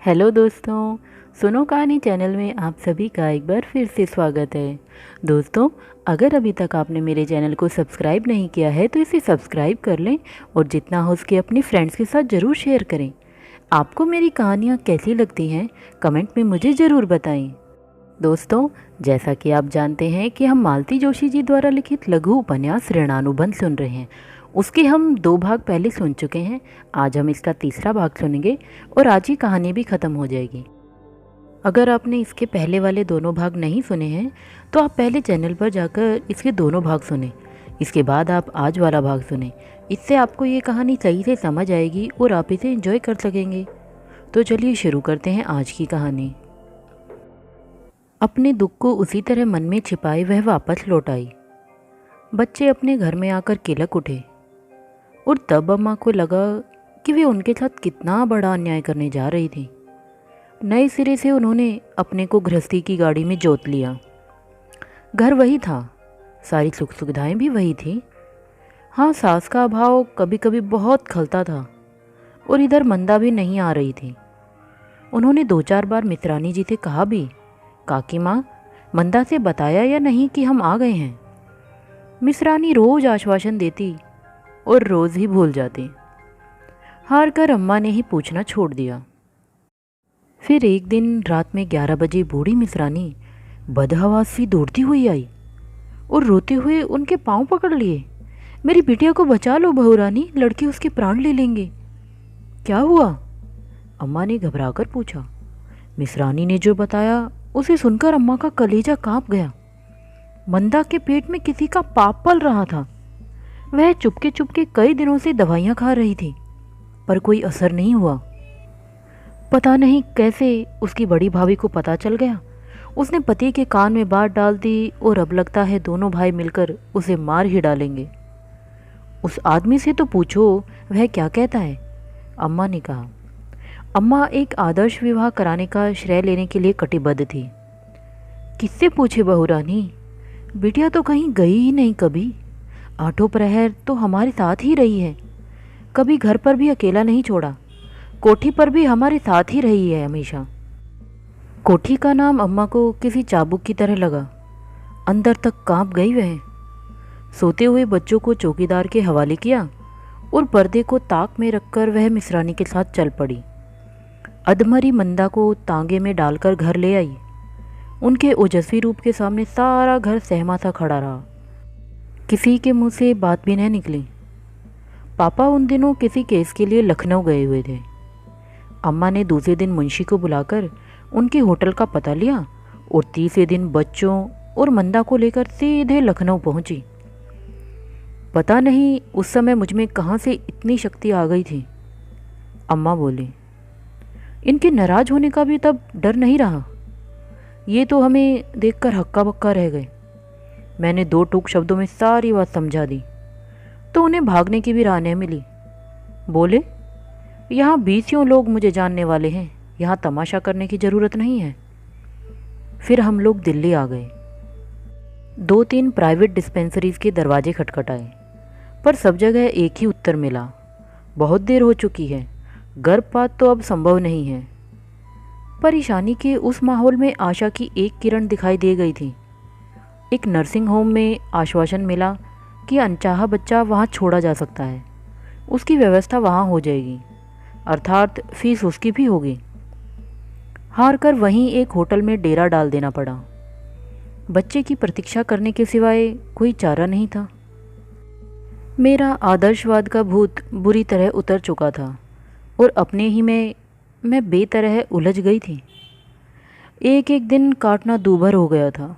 Hello दोस्तों, सुनो कहानी चैनल में आप सभी का एक बार फिर से स्वागत है। दोस्तों, अगर अभी तक आपने मेरे चैनल को सब्सक्राइब नहीं किया है तो इसे सब्सक्राइब कर लें और जितना हो सके अपनी फ्रेंड्स के साथ ज़रूर शेयर करें। आपको मेरी कहानियाँ कैसी लगती हैं कमेंट में मुझे ज़रूर बताएं। दोस्तों, जैसा कि आप जानते हैं कि हम मालती जोशी जी द्वारा लिखित लघु उपन्यास ऋणानुबंध सुन रहे हैं। उसके हम 2 भाग पहले सुन चुके हैं। आज हम इसका तीसरा भाग सुनेंगे और आज ही कहानी भी ख़त्म हो जाएगी। अगर आपने इसके पहले वाले दोनों भाग नहीं सुने हैं तो आप पहले चैनल पर जाकर इसके दोनों भाग सुने, इसके बाद आप आज वाला भाग सुने। इससे आपको ये कहानी सही से समझ आएगी और आप इसे एंजॉय कर सकेंगे। तो चलिए शुरू करते हैं आज की कहानी। अपने दुख को उसी तरह मन में छिपाए वह वापस लौट आई। बच्चे अपने घर में आकर किलक उठे और तब अम्मा को लगा कि वे उनके साथ कितना बड़ा अन्याय करने जा रही थी। नए सिरे से उन्होंने अपने को गृहस्थी की गाड़ी में जोत लिया। घर वही था, सारी सुख सुविधाएं भी वही थी। हाँ, सास का अभाव कभी कभी बहुत खलता था और इधर मंदा भी नहीं आ रही थी। उन्होंने 2-4 बार मित्रानी जी से कहा भी, काकी माँ, मंदा से बताया या नहीं कि हम आ गए हैं। मिसरानी रोज आश्वासन देती और रोज ही भूल जाती। हार कर अम्मा ने ही पूछना छोड़ दिया। फिर एक दिन रात में 11 बजे बूढ़ी मिसरानी बदहवास सी दौड़ती हुई आई और रोते हुए उनके पांव पकड़ लिए। मेरी बिटिया को बचा लो बहू रानी, लड़के उसके प्राण ले लेंगे। क्या हुआ? अम्मा ने घबराकर पूछा। मिसरानी ने जो बताया उसे सुनकर अम्मा का कलेजा कांप गया। मंदा के पेट में किसी का पाप पल रहा था। वह चुपके चुपके कई दिनों से दवाइयां खा रही थी पर कोई असर नहीं हुआ। पता नहीं कैसे उसकी बड़ी भाभी को पता चल गया। उसने पति के कान में बात डाल दी और अब लगता है दोनों भाई मिलकर उसे मार ही डालेंगे। उस आदमी से तो पूछो वह क्या कहता है, अम्मा ने कहा। अम्मा एक आदर्श विवाह कराने का श्रेय लेने के लिए कटिबद्ध थी। किससे पूछे बहू रानी, बिटिया तो कहीं गई ही नहीं कभी। 8 प्रहर तो हमारे साथ ही रही है, कभी घर पर भी अकेला नहीं छोड़ा। कोठी पर भी हमारे साथ ही रही है हमेशा। कोठी का नाम अम्मा को किसी चाबुक की तरह लगा। अंदर तक कांप गई वह। सोते हुए बच्चों को चौकीदार के हवाले किया और पर्दे को ताक में रखकर वह मिसरानी के साथ चल पड़ी। अधमरी मंदा को तांगे में डालकर घर ले आई। उनके ओजस्वी रूप के सामने सारा घर सहमा सा खड़ा रहा। किसी के मुंह से बात भी न निकली। पापा उन दिनों किसी केस के लिए लखनऊ गए हुए थे। अम्मा ने दूसरे दिन मुंशी को बुलाकर उनके होटल का पता लिया और तीसरे दिन बच्चों और मंदा को लेकर सीधे लखनऊ पहुंची। पता नहीं उस समय मुझ में कहाँ से इतनी शक्ति आ गई थी। अम्मा बोली, इनके नाराज होने का भी तब डर नहीं रहा। ये तो हमें देखकर हक्का बक्का रह गए। मैंने 2 टूक शब्दों में सारी बात समझा दी तो उन्हें भागने की भी राह नहीं मिली। बोले, यहाँ 20 लोग मुझे जानने वाले हैं, यहाँ तमाशा करने की ज़रूरत नहीं है। फिर हम लोग दिल्ली आ गए। 2-3 प्राइवेट डिस्पेंसरीज के दरवाजे खटखटाए पर सब जगह एक ही उत्तर मिला, बहुत देर हो चुकी है, गर्भपात तो अब संभव नहीं है। परेशानी के उस माहौल में आशा की एक किरण दिखाई दे गई थी। एक नर्सिंग होम में आश्वासन मिला कि अनचाहा बच्चा वहाँ छोड़ा जा सकता है, उसकी व्यवस्था वहाँ हो जाएगी, अर्थात फीस उसकी भी होगी। हार कर वहीं एक होटल में डेरा डाल देना पड़ा। बच्चे की प्रतीक्षा करने के सिवाय कोई चारा नहीं था। मेरा आदर्शवाद का भूत बुरी तरह उतर चुका था और अपने ही में मैं बेतरह उलझ गई थी। एक एक दिन काटना दूभर हो गया था।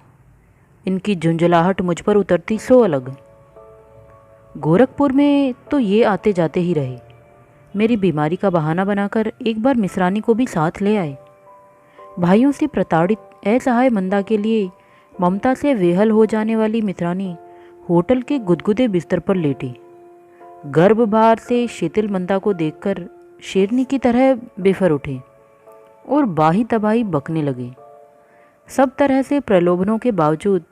इनकी झुंझलाहट मुझ पर उतरती सो अलग। गोरखपुर में तो ये आते जाते ही रहे। मेरी बीमारी का बहाना बनाकर एक बार मिसरानी को भी साथ ले आए। भाइयों से प्रताड़ित असहाय मंदा के लिए ममता से वेहल हो जाने वाली मिसरानी होटल के गुदगुदे बिस्तर पर लेटी। गर्भभार से शिथिल मंदा को देखकर शेरनी की तरह बेफर उठे और बाही तबाही बकने लगे। सब तरह से प्रलोभनों के बावजूद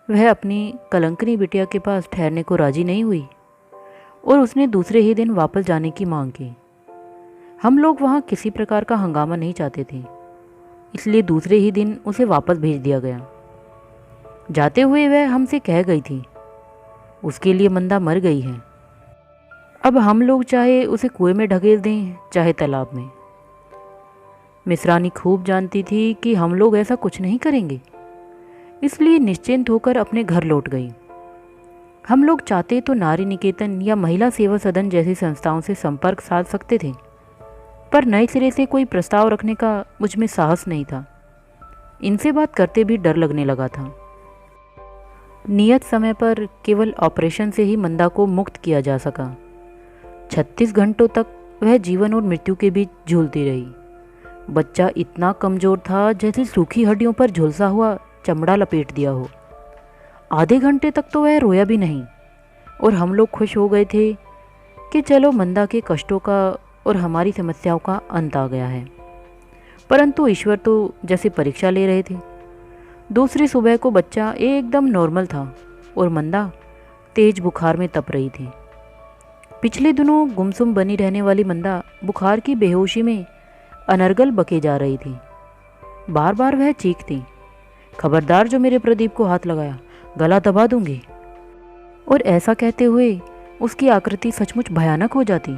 वह अपनी कलंकनी बिटिया के पास ठहरने को राजी नहीं हुई और उसने दूसरे ही दिन वापस जाने की मांग की। हम लोग वहाँ किसी प्रकार का हंगामा नहीं चाहते थे, इसलिए दूसरे ही दिन उसे वापस भेज दिया गया। जाते हुए वह हमसे कह गई थी, उसके लिए मंदा मर गई है। अब हम लोग चाहे उसे कुएं में ढकेल दें चाहे तालाब में। मिसरानी खूब जानती थी कि हम लोग ऐसा कुछ नहीं करेंगे, इसलिए निश्चिंत होकर अपने घर लौट गई। हम लोग चाहते तो नारी निकेतन या महिला सेवा सदन जैसी संस्थाओं से संपर्क साध सकते थे, पर नए सिरे से कोई प्रस्ताव रखने का मुझ में साहस नहीं था। इनसे बात करते भी डर लगने लगा था। नियत समय पर केवल ऑपरेशन से ही मंदा को मुक्त किया जा सका। 36 घंटों तक वह जीवन और मृत्यु के बीच झूलती रही। बच्चा इतना कमज़ोर था जैसे सूखी हड्डियों पर झुलसा हुआ चमड़ा लपेट दिया हो। आधे घंटे तक तो वह रोया भी नहीं, और हम लोग खुश हो गए थे कि चलो मंदा के कष्टों का और हमारी समस्याओं का अंत आ गया है। परंतु ईश्वर तो जैसे परीक्षा ले रहे थे। दूसरी सुबह को बच्चा एकदम नॉर्मल था और मंदा तेज बुखार में तप रही थी। पिछले दिनों गुमसुम बनी रहने वाली मंदा बुखार की बेहोशी में अनर्गल बके जा रही थी। बार बार वह चीखती, खबरदार जो मेरे प्रदीप को हाथ लगाया, गला दबा दूंगी। और ऐसा कहते हुए उसकी आकृति सचमुच भयानक हो जाती।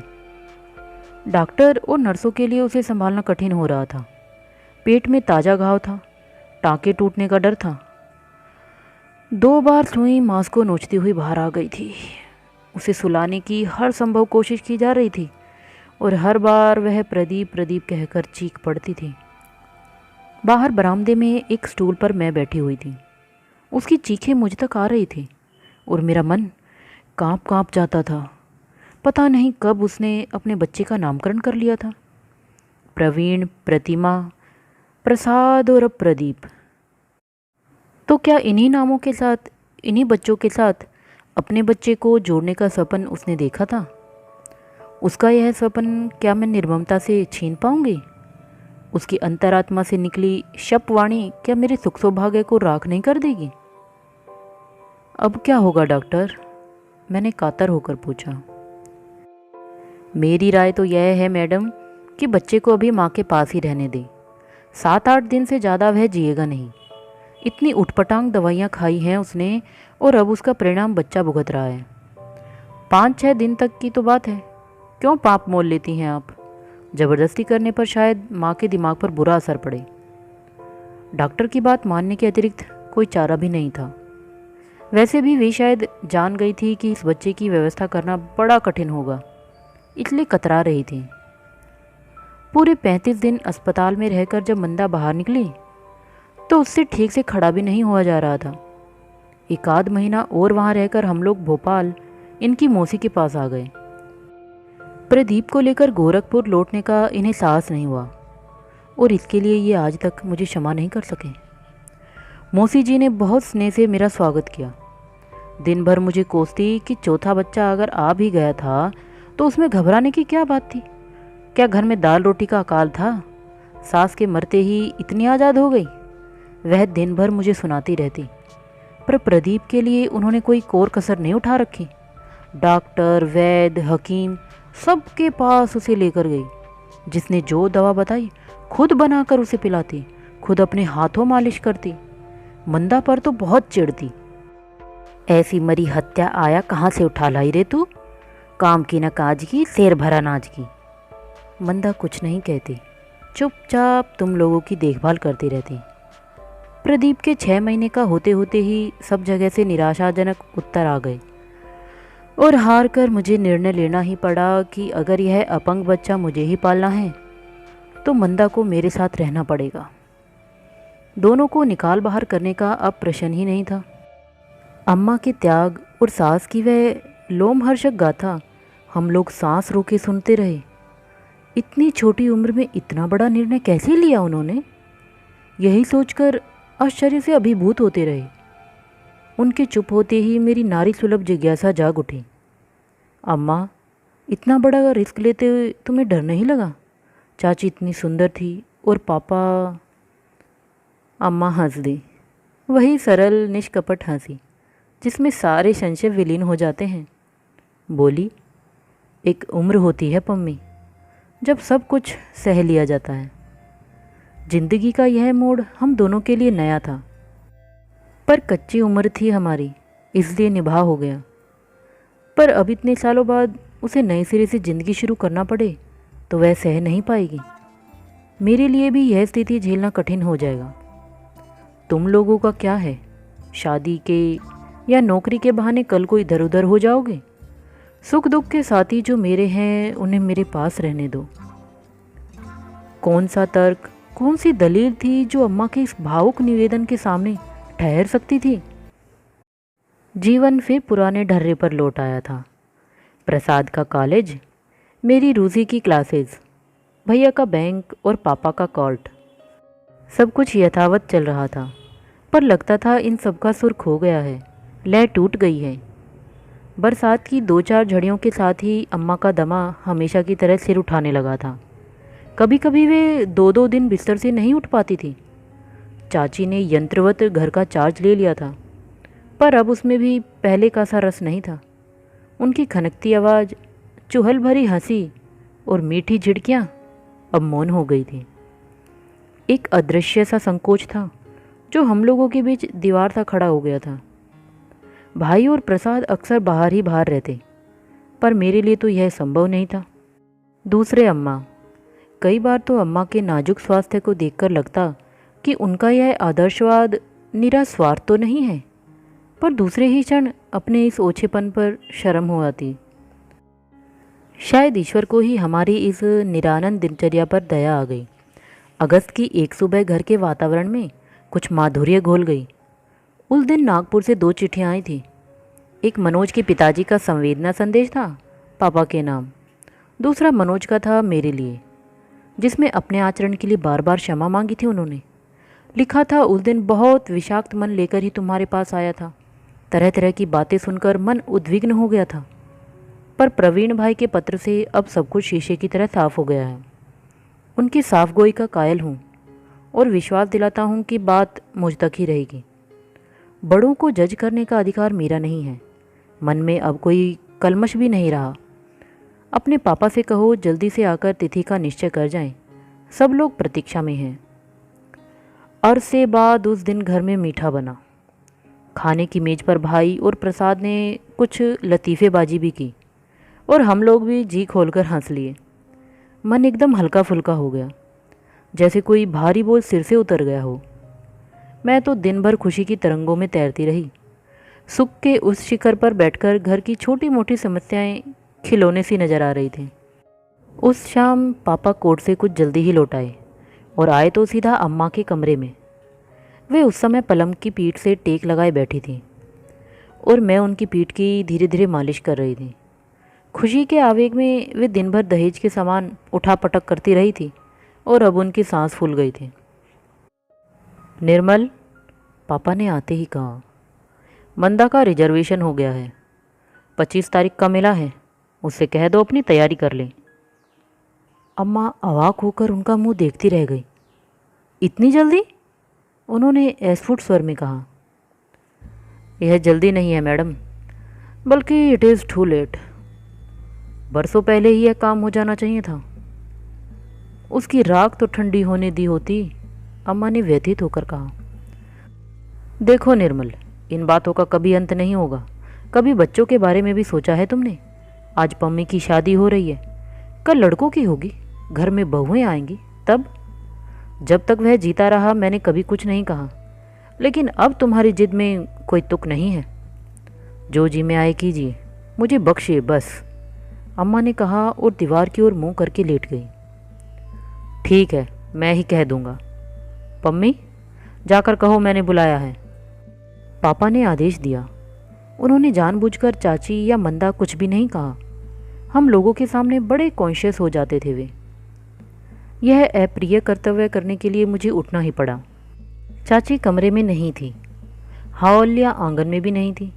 डॉक्टर और नर्सों के लिए उसे संभालना कठिन हो रहा था। पेट में ताज़ा घाव था, टाँके टूटने का डर था। 2 बार सुई मांस को नोचती हुई बाहर आ गई थी। उसे सुलाने की हर संभव कोशिश की जा रही थी और हर बार वह प्रदीप प्रदीप कहकर चीख पड़ती थी। बाहर बरामदे में एक स्टूल पर मैं बैठी हुई थी। उसकी चीखें मुझ तक आ रही थी और मेरा मन कांप कांप जाता था। पता नहीं कब उसने अपने बच्चे का नामकरण कर लिया था। प्रवीण, प्रतिमा, प्रसाद और अब प्रदीप। तो क्या इन्हीं नामों के साथ, इन्हीं बच्चों के साथ अपने बच्चे को जोड़ने का सपन उसने देखा था? उसका यह सपन क्या मैं निर्ममता से छीन पाऊंगी? उसकी अंतरात्मा से निकली शपवाणी क्या मेरे सुख सौभाग्य को राख नहीं कर देगी? अब क्या होगा डॉक्टर? मैंने कातर होकर पूछा। मेरी राय तो यह है मैडम कि बच्चे को अभी माँ के पास ही रहने दें। 7-8 दिन से ज़्यादा वह जिएगा नहीं। इतनी उटपटांग दवाइयाँ खाई हैं उसने और अब उसका परिणाम बच्चा भुगत रहा है। 5-6 दिन तक की तो बात है। क्यों पाप मोल लेती हैं आप? ज़बरदस्ती करने पर शायद माँ के दिमाग पर बुरा असर पड़े। डॉक्टर की बात मानने के अतिरिक्त कोई चारा भी नहीं था। वैसे भी वे शायद जान गई थी कि इस बच्चे की व्यवस्था करना बड़ा कठिन होगा, इसलिए कतरा रही थी। पूरे 35 दिन अस्पताल में रहकर जब मंदा बाहर निकली तो उससे ठीक से खड़ा भी नहीं हुआ जा रहा था। 1 महीना और वहाँ रहकर हम लोग भोपाल इनकी मौसी के पास आ गए। प्रदीप को लेकर गोरखपुर लौटने का इन्हें साहस नहीं हुआ और इसके लिए ये आज तक मुझे क्षमा नहीं कर सके। मौसी जी ने बहुत स्नेह से मेरा स्वागत किया। दिन भर मुझे कोसती कि चौथा बच्चा अगर आ भी गया था तो उसमें घबराने की क्या बात थी? क्या घर में दाल रोटी का अकाल था? सास के मरते ही इतनी आज़ाद हो गई? वह दिन भर मुझे सुनाती रहती, पर प्रदीप के लिए उन्होंने कोई कोर कसर नहीं उठा रखी। डॉक्टर, वैद्य, हकीम सबके पास उसे लेकर गई। जिसने जो दवा बताई खुद बनाकर उसे पिलाती, खुद अपने हाथों मालिश करती। मंदा पर तो बहुत चिढ़ती। ऐसी मरी हत्या आया कहाँ से उठा लाई रे तू? काम की न काज की, शेर भरा नाज की। मंदा कुछ नहीं कहती, चुपचाप तुम लोगों की देखभाल करती रहती। प्रदीप के 6 महीने का होते होते ही सब जगह से निराशाजनक उत्तर आ गए और हार कर मुझे निर्णय लेना ही पड़ा कि अगर यह अपंग बच्चा मुझे ही पालना है तो मंदा को मेरे साथ रहना पड़ेगा। दोनों को निकाल बाहर करने का अब प्रश्न ही नहीं था। अम्मा के त्याग और सास की वह लोमहर्षक गाथा हम लोग सांस रोके सुनते रहे। इतनी छोटी उम्र में इतना बड़ा निर्णय कैसे लिया उन्होंने? यही सोचकर आश्चर्य से अभिभूत होते रहे। उनके चुप होते ही मेरी नारी सुलभ जिज्ञासा जाग उठी। अम्मा, इतना बड़ा रिस्क लेते हुए तुम्हें डर नहीं लगा? चाची इतनी सुंदर थी और पापा। अम्मा हंस दी, वही सरल निष्कपट हंसी जिसमें सारे संशय विलीन हो जाते हैं। बोली, एक उम्र होती है पम्मी, जब सब कुछ सह लिया जाता है। जिंदगी का यह मोड़ हम दोनों के लिए नया था, पर कच्ची उम्र थी हमारी, इसलिए निभा हो गया। पर अब इतने सालों बाद उसे नए सिरे से ज़िंदगी शुरू करना पड़े तो वह सह नहीं पाएगी। मेरे लिए भी यह स्थिति झेलना कठिन हो जाएगा। तुम लोगों का क्या है, शादी के या नौकरी के बहाने कल को इधर उधर हो जाओगे? सुख दुख के साथी जो मेरे हैं उन्हें मेरे पास रहने दो। कौन सा तर्क, कौन सी दलील थी जो अम्मा के इस भावुक निवेदन के सामने ठहर सकती थी? जीवन फिर पुराने ढर्रे पर लौट आया था। प्रसाद का कॉलेज, मेरी रूसी की क्लासेस, भैया का बैंक और पापा का कोर्ट, सब कुछ यथावत चल रहा था। पर लगता था इन सब का सुर खो गया है, लय टूट गई है। बरसात की 2-4 झड़ियों के साथ ही अम्मा का दमा हमेशा की तरह सिर उठाने लगा था। कभी कभी वे 2-2 दिन बिस्तर से नहीं उठ पाती थी। चाची ने यंत्रवत घर का चार्ज ले लिया था, पर अब उसमें भी पहले का सा रस नहीं था। उनकी खनकती आवाज़, चुहल भरी हंसी और मीठी झिड़कियाँ अब मौन हो गई थी। एक अदृश्य सा संकोच था जो हम लोगों के बीच दीवार सा खड़ा हो गया था। भाई और प्रसाद अक्सर बाहर ही बाहर रहते, पर मेरे लिए तो यह संभव नहीं था। दूसरे अम्मा, कई बार तो अम्मा के नाजुक स्वास्थ्य को देखकर लगता कि उनका यह आदर्शवाद निरा स्वार्थ तो नहीं है, पर दूसरे ही क्षण अपने इस ओछेपन पर शर्म हो आती। शायद ईश्वर को ही हमारी इस निरानंद दिनचर्या पर दया आ गई। अगस्त की एक सुबह घर के वातावरण में कुछ माधुर्य घोल गई। उस दिन नागपुर से 2 चिट्ठियाँ आई थी। एक मनोज के पिताजी का संवेदना संदेश था, पापा के नाम। दूसरा मनोज का था मेरे लिए, जिसमें अपने आचरण के लिए बार बार क्षमा मांगी थी उन्होंने। लिखा था, उस दिन बहुत विषाक्त मन लेकर ही तुम्हारे पास आया था। तरह तरह की बातें सुनकर मन उद्विग्न हो गया था, पर प्रवीण भाई के पत्र से अब सब कुछ शीशे की तरह साफ हो गया है। उनकी साफगोई का कायल हूँ और विश्वास दिलाता हूँ कि बात मुझ तक ही रहेगी। बड़ों को जज करने का अधिकार मेरा नहीं है। मन में अब कोई कलमश भी नहीं रहा। अपने पापा से कहो जल्दी से आकर तिथि का निश्चय कर जाएं। सब लोग प्रतीक्षा में हैं। अरसे बाद उस दिन घर में मीठा बना। खाने की मेज पर भाई और प्रसाद ने कुछ लतीफ़ेबाजी भी की और हम लोग भी जी खोलकर हंस लिए। मन एकदम हल्का फुल्का हो गया, जैसे कोई भारी बोझ सिर से उतर गया हो। मैं तो दिन भर खुशी की तरंगों में तैरती रही। सुख के उस शिखर पर बैठकर घर की छोटी मोटी समस्याएं खिलौने सी नज़र आ रही थी। उस शाम पापा कोर्ट से कुछ जल्दी ही लौट आए और आए तो सीधा अम्मा के कमरे में। वे उस समय पलंग की पीठ से टेक लगाए बैठी थी और मैं उनकी पीठ की धीरे धीरे मालिश कर रही थी। खुशी के आवेग में वे दिन भर दहेज के सामान उठा पटक करती रही थी और अब उनकी सांस फूल गई थी। निर्मल, पापा ने आते ही कहा, मंदा का रिजर्वेशन हो गया है, 25 तारीख का मिला है, उससे कह दो अपनी तैयारी कर ले। अम्मा अवाक होकर उनका मुंह देखती रह गई। इतनी जल्दी? उन्होंने अस्फुट स्वर में कहा। यह जल्दी नहीं है मैडम, बल्कि इट इज़ टू लेट। बरसों पहले ही यह काम हो जाना चाहिए था। उसकी राख तो ठंडी होने दी होती, अम्मा ने व्यथित होकर कहा। देखो निर्मल, इन बातों का कभी अंत नहीं होगा। कभी बच्चों के बारे में भी सोचा है तुमने? आज पम्मी की शादी हो रही है, कल लड़कों की होगी, घर में बहुएं आएंगी, तब? जब तक वह जीता रहा मैंने कभी कुछ नहीं कहा, लेकिन अब तुम्हारी जिद में कोई तुक नहीं है। जो जी में आए कीजिए, मुझे बख्शिए बस, अम्मा ने कहा और दीवार की ओर मुंह करके लेट गई। ठीक है, मैं ही कह दूंगा। पम्मी, जाकर कहो मैंने बुलाया है, पापा ने आदेश दिया। उन्होंने जानबूझकर चाची या मंदा कुछ भी नहीं कहा। हम लोगों के सामने बड़े कॉन्शियस हो जाते थे वे। यह अप्रिय कर्तव्य करने के लिए मुझे उठना ही पड़ा। चाची कमरे में नहीं थी, हॉल या आंगन में भी नहीं थी।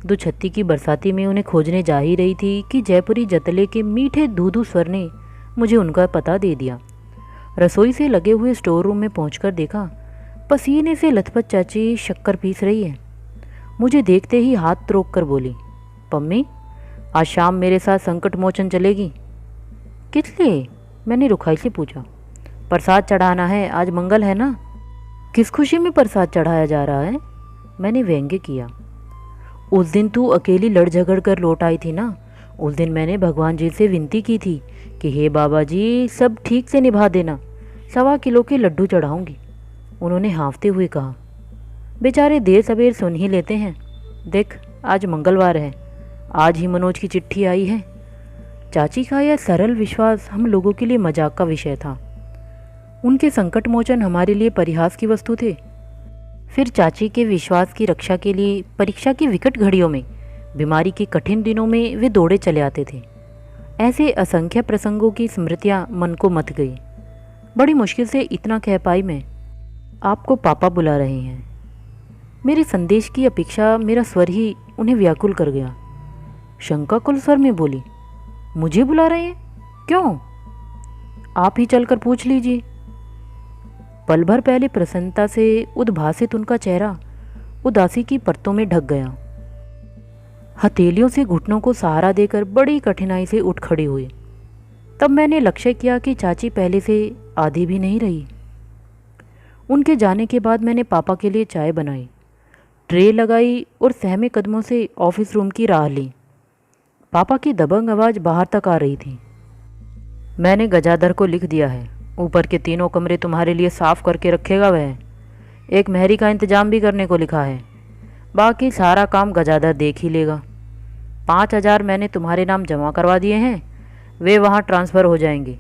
दुछत्ती की बरसाती में उन्हें खोजने जा ही रही थी कि जयपुरी जतले के मीठे धूधू स्वर ने मुझे उनका पता दे दिया। रसोई से लगे हुए स्टोर रूम में पहुंचकर देखा, पसीने से लथपथ चाची शक्कर पीस रही है। मुझे देखते ही हाथ रोक कर बोली, पम्मी, आज शाम मेरे साथ संकट मोचन चलेगी? किस लिए? मैंने रुखाई से पूछा। प्रसाद चढ़ाना है, आज मंगल है ना। किस खुशी में प्रसाद चढ़ाया जा रहा है? मैंने व्यंग्य किया। उस दिन तू अकेली लड़ झगड़ कर लौट आई थी ना। उस दिन मैंने भगवान जी से विनती की थी कि हे बाबा जी सब ठीक से निभा देना, 1.25 किलो के लड्डू चढ़ाऊंगी। उन्होंने हाँफते हुए कहा। बेचारे देर सवेर सुन ही लेते हैं। देख आज मंगलवार है, आज ही मनोज की चिट्ठी आई है। चाची का यह सरल विश्वास हम लोगों के लिए मजाक का विषय था। उनके संकट मोचन हमारे लिए परिहास की वस्तु थे। फिर चाची के विश्वास की रक्षा के लिए परीक्षा की विकट घड़ियों में, बीमारी के कठिन दिनों में वे दौड़े चले आते थे। ऐसे असंख्य प्रसंगों की स्मृतियाँ मन को मथ गई। बड़ी मुश्किल से इतना कह पाई मैं, आपको पापा बुला रहे हैं। मेरे संदेश की अपेक्षा मेरा स्वर ही उन्हें व्याकुल कर गया। शंकाकुल स्वर में बोली, मुझे बुला रहे हैं? क्यों? आप ही चलकर पूछ लीजिए। पल भर पहले प्रसन्नता से उद्भासित उनका चेहरा उदासी की परतों में ढक गया। हथेलियों से घुटनों को सहारा देकर बड़ी कठिनाई से उठ खड़ी हुई। तब मैंने लक्ष्य किया कि चाची पहले से आधी भी नहीं रही। उनके जाने के बाद मैंने पापा के लिए चाय बनाई, ट्रे लगाई और सहमे कदमों से ऑफिस रूम की राह ली। पापा की दबंग आवाज़ बाहर तक आ रही थी। मैंने गजाधर को लिख दिया है, ऊपर के 3 कमरे तुम्हारे लिए साफ करके रखेगा वह। एक मेहरी का इंतजाम भी करने को लिखा है, बाकी सारा काम गजाधर देख ही लेगा। 5,000 मैंने तुम्हारे नाम जमा करवा दिए हैं, वे वहाँ ट्रांसफ़र हो जाएंगे।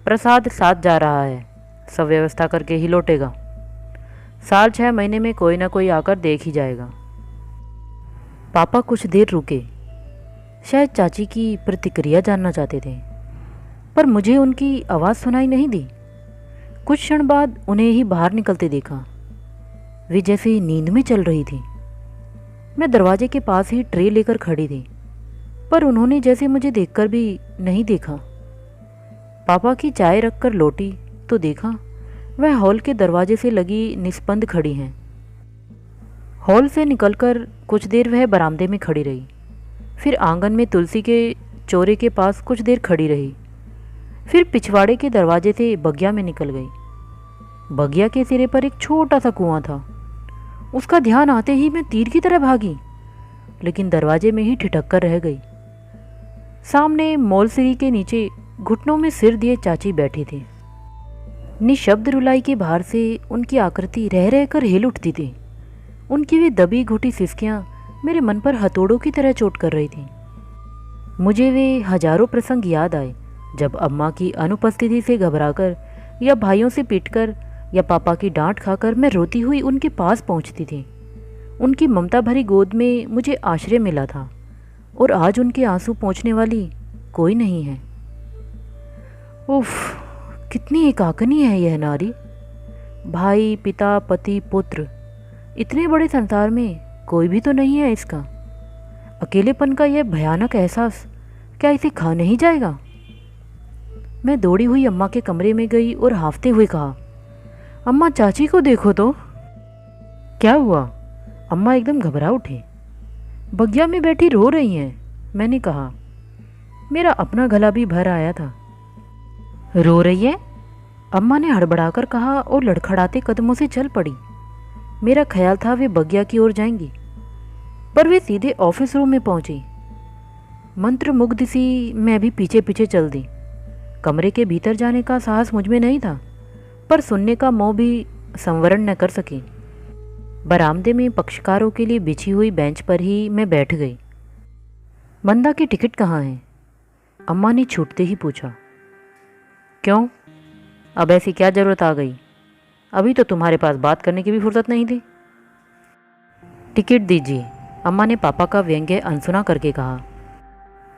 प्रसाद साथ जा रहा है, सब व्यवस्था करके ही लौटेगा। साल 6 महीने में कोई ना कोई आकर देख ही जाएगा। पापा कुछ देर रुके, शायद चाची की प्रतिक्रिया जानना चाहते थे, पर मुझे उनकी आवाज़ सुनाई नहीं दी। कुछ क्षण बाद उन्हें ही बाहर निकलते देखा। वे जैसे नींद में चल रही थी। मैं दरवाजे के पास ही ट्रे लेकर खड़ी थी, पर उन्होंने जैसे मुझे देखकर भी नहीं देखा। पापा की चाय रखकर लौटी तो देखा वह हॉल के दरवाजे से लगी निस्पंद खड़ी हैं। हॉल से निकलकर कुछ देर वह बरामदे में खड़ी रही, फिर आंगन में तुलसी के चौरे के पास कुछ देर खड़ी रही, फिर पिछवाड़े के दरवाजे से बगिया में निकल गई। बगिया के सिरे पर एक छोटा सा कुआं था। उसका ध्यान आते ही मैं तीर की तरह भागी, लेकिन दरवाजे में ही ठिठक कर रह गई। सामने मोलसिरी के नीचे घुटनों में सिर दिए चाची बैठी थी। निशब्द रुलाई के भार से उनकी आकृति रह रह कर हिल उठती थी। उनकी वे दबी घुटी सिसकियाँ मेरे मन पर हथौड़ों की तरह चोट कर रही थी। मुझे वे हजारों प्रसंग याद आए जब अम्मा की अनुपस्थिति से घबराकर या भाइयों से पीटकर या पापा की डांट खाकर मैं रोती हुई उनके पास पहुंचती थी। उनकी ममता भरी गोद में मुझे आश्रय मिला था, और आज उनके आंसू पोंछने वाली कोई नहीं है। उफ, कितनी एकाकिनी है यह नारी। भाई, पिता, पति, पुत्र, इतने बड़े संसार में कोई भी तो नहीं है इसका। अकेलेपन का यह भयानक एहसास क्या इसे खा नहीं जाएगा? मैं दौड़ी हुई अम्मा के कमरे में गई और हाँफते हुए कहा, अम्मा चाची को देखो तो। क्या हुआ? अम्मा एकदम घबरा उठी। बगिया में बैठी रो रही हैं, मैंने कहा। मेरा अपना गला भी भर आया था। रो रही है? अम्मा ने हड़बड़ाकर कहा और लड़खड़ाते कदमों से चल पड़ी। मेरा ख्याल था वे बगिया की ओर जाएंगी, पर वे सीधे ऑफिस रूम में पहुंची। मंत्रमुग्ध सी मैं भी पीछे पीछे चल दी। कमरे के भीतर जाने का साहस मुझ में नहीं था, पर सुनने का मोह भी संवरण न कर सकी। बरामदे में पक्षकारों के लिए बिछी हुई बेंच पर ही मैं बैठ गई। मंदा की टिकट कहाँ है? अम्मा ने छूटते ही पूछा। क्यों, अब ऐसी क्या ज़रूरत आ गई? अभी तो तुम्हारे पास बात करने की भी फुर्सत नहीं थी। टिकट दीजिए, अम्मा ने पापा का व्यंग्य अनसुना करके कहा।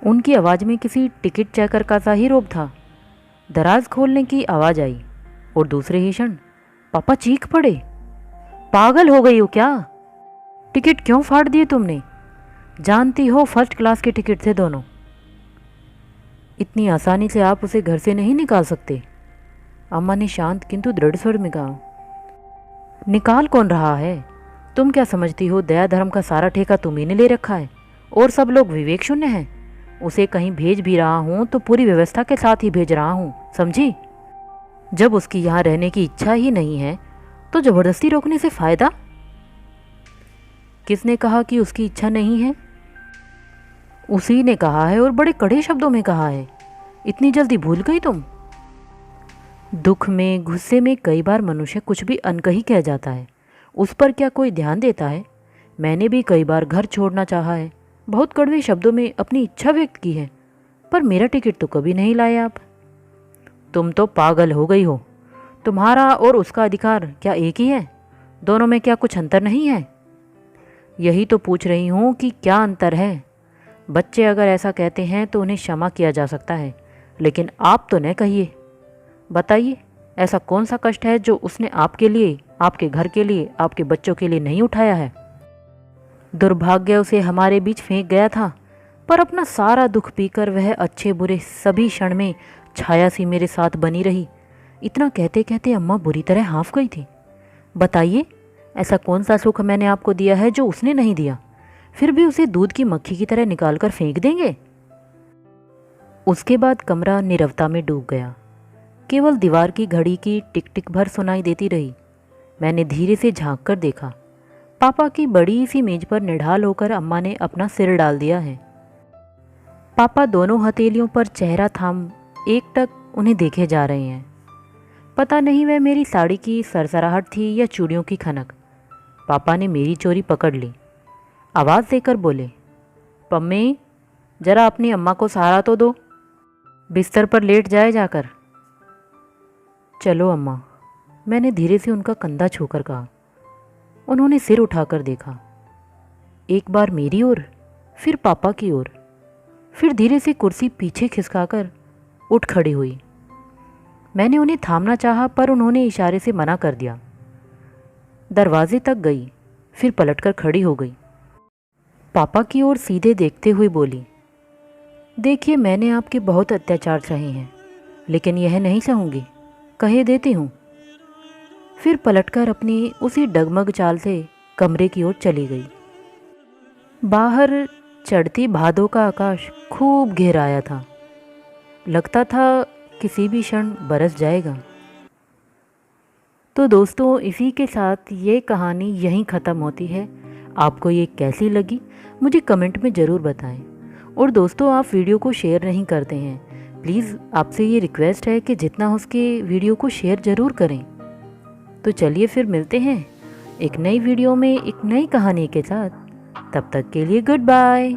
उनकी आवाज़ में किसी टिकट चेकर का सा ही रोब था। दराज खोलने की आवाज़ आई और दूसरे ही क्षण पापा चीख पड़े, पागल हो गई हो क्या? टिकट क्यों फाड़ दिए तुमने? जानती हो फर्स्ट क्लास के टिकट थे दोनों। इतनी आसानी से आप उसे घर से नहीं निकाल सकते, अम्मा ने शांत किंतु दृढ़ स्वर में कहा। निकाल कौन रहा है? तुम क्या समझती हो दया धर्म का सारा ठेका तुम्ही ने ले रखा है और सब लोग विवेक शून्य हैं? उसे कहीं भेज भी रहा हूँ तो पूरी व्यवस्था के साथ ही भेज रहा हूँ, समझी? जब उसकी यहाँ रहने की इच्छा ही नहीं है तो ज़बरदस्ती रोकने से फ़ायदा? किसने कहा कि उसकी इच्छा नहीं है? उसी ने कहा है, और बड़े कड़े शब्दों में कहा है। इतनी जल्दी भूल गई तुम? दुख में, गुस्से में कई बार मनुष्य कुछ भी अनकही कह जाता है, उस पर क्या कोई ध्यान देता है? मैंने भी कई बार घर छोड़ना चाहा है, बहुत कड़वे शब्दों में अपनी इच्छा व्यक्त की है, पर मेरा टिकट तो कभी नहीं लाए आप। तुम तो पागल हो गई हो। तुम्हारा और उसका अधिकार क्या एक ही है? दोनों में क्या कुछ अंतर नहीं है? यही तो पूछ रही हूँ कि क्या अंतर है। बच्चे अगर ऐसा कहते हैं तो उन्हें क्षमा किया जा सकता है, लेकिन आप तो न कहिए। बताइए, ऐसा कौन सा कष्ट है जो उसने आपके लिए, आपके घर के लिए, आपके बच्चों के लिए नहीं उठाया है? दुर्भाग्य उसे हमारे बीच फेंक गया था, पर अपना सारा दुख पीकर वह अच्छे बुरे सभी क्षण में छाया सी मेरे साथ बनी रही। इतना कहते कहते अम्मा बुरी तरह हाँफ गई थी। बताइए, ऐसा कौन सा सुख मैंने आपको दिया है जो उसने नहीं दिया? फिर भी उसे दूध की मक्खी की तरह निकाल कर फेंक देंगे? उसके बाद कमरा नीरवता में डूब गया। केवल दीवार की घड़ी की टिक टिक भर सुनाई देती रही। मैंने धीरे से झांक कर देखा। पापा की बड़ी सी मेज पर निढाल होकर अम्मा ने अपना सिर डाल दिया है। पापा दोनों हथेलियों पर चेहरा थाम एकटक उन्हें देखे जा रहे हैं। पता नहीं वह मेरी साड़ी की सरसराहट थी या चूड़ियों की खनक। पापा ने मेरी चोरी पकड़ ली। आवाज़ देकर बोले, पम्मी, जरा अपनी अम्मा को सहारा तो दो, बिस्तर पर लेट जाए जाकर। चलो अम्मा, मैंने धीरे से उनका कंधा छूकर कहा। उन्होंने सिर उठाकर देखा, एक बार मेरी ओर, फिर पापा की ओर, फिर धीरे से कुर्सी पीछे खिसकाकर उठ खड़ी हुई। मैंने उन्हें थामना चाहा, पर उन्होंने इशारे से मना कर दिया। दरवाजे तक गई, फिर पलटकर खड़ी हो गई। पापा की ओर सीधे देखते हुए बोली, देखिए, मैंने आपके बहुत अत्याचार सहे हैं, लेकिन यह नहीं सहूँगी, कहे देती हूँ। फिर पलटकर अपनी उसी डगमग चाल से कमरे की ओर चली गई। बाहर चढ़ती भादों का आकाश खूब घेराया था। लगता था किसी भी क्षण बरस जाएगा। तो दोस्तों, इसी के साथ ये कहानी यहीं ख़त्म होती है। आपको ये कैसी लगी मुझे कमेंट में ज़रूर बताएं। और दोस्तों, आप वीडियो को शेयर नहीं करते हैं, प्लीज़ आपसे ये रिक्वेस्ट है कि जितना हो सके वीडियो को शेयर ज़रूर करें। तो चलिए फिर मिलते हैं एक नई वीडियो में एक नई कहानी के साथ। तब तक के लिए गुड बाय।